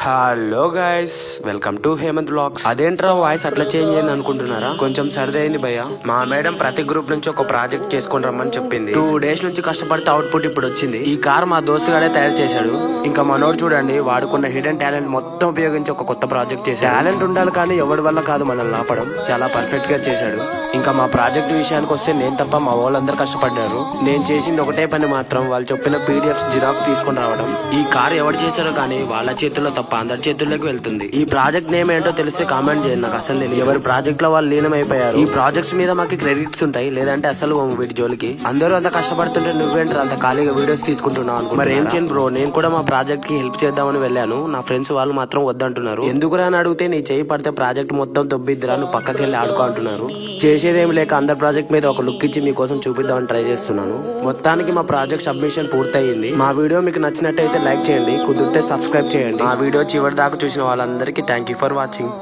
Hello guys, welcome to Hemanth vlogs. అదేంట్రా voice అట్లా change అయింది అనుకుంటున్నారా? కొంచెం సర్ది అయింది భయ్య. మా మేడం ప్రతి గ్రూప్ నుంచి ఒక ప్రాజెక్ట్ చేసుకుని రమ్మని చెప్పింది. 2 days నుంచి కష్టపడితే అవుట్పుట్ ఇప్పుడు వచ్చింది. ఈ కార్ మా దోస్తు గాడే తయారు చేశాడు. ఇంకా మనోడు చూడండి, వాడుకున్న హిడెన్ టాలెంట్ మొత్తం ఉపయోగించి ఒక కొత్త ప్రాజెక్ట్ చేశాడు. టాలెంట్ ఉండాలి కానీ ఎవరి వల్ల కాదు మనల్ని ఆపడం. చాలా పర్ఫెక్ట్ గా చేశాడు. ఇంకా మా ప్రాజెక్ట్ విషయానికి వస్తే నేను తప్ప మా వాళ్ళందరూ కష్టపడ్డారు. నేను చేసింది ఒకటే పని మాత్రం, వాళ్ళు చెప్పిన PDF జిరాక్స్ తీసుకుని రావడం. ఈ కార్ ఎవరు చేశారో కానీ వాళ్ళ చేతుల్లో తప్ప అందరి చేతుల్లోకి వెళ్తుంది. ఈ ప్రాజెక్ట్ నేమ్ ఏంటో తెలిస్తే కామెంట్ చేయండి. నాకు అసలు తెలియదు. ఎవరి ప్రాజెక్ట్ లో వాళ్ళు లీనమైపోయారు. ఈ ప్రాజెక్ట్స్ మీద మాకు క్రెడిట్స్ ఉంటాయి, లేదంటే అసలు వీటి జోలికి. అందరూ అంత కష్టపడుతుంటే నువ్వేంటారు అంత ఖాళీగా వీడియోస్ తీసుకుంటున్నావు అనుకో. మరి ఏం చేయను బ్రో, నేను కూడా మా ప్రాజెక్ట్ కి హెల్ప్ చేద్దామని వెళ్ళాను. నా ఫ్రెండ్స్ వాళ్ళు మాత్రం వద్దంటున్నారు. ఎందుకురా అని అడిగితే నీ చేయి పడితే ప్రాజెక్ట్ మొత్తం దొబ్బిద్దిరా, నువ్వు పక్కకి వెళ్ళి ఆడుకో అంటున్నారు. చేసేదేం లేక అందరి ప్రాజెక్ట్ మీద ఒక లుక్ ఇచ్చి మీకోసం చూపిద్దామని ట్రై చేస్తున్నాను. మొత్తానికి మా ప్రాజెక్ట్ సబ్మిషన్ పూర్తయింది. మా వీడియో మీకు నచ్చినట్టయితే లైక్ చేయండి, కుదిరితే సబ్స్క్రైబ్ చేయండి. మా వీడియో చివరి దాకా చూసిన వాళ్ళందరికీ థ్యాంక్ యూ ఫర్ వాచింగ్.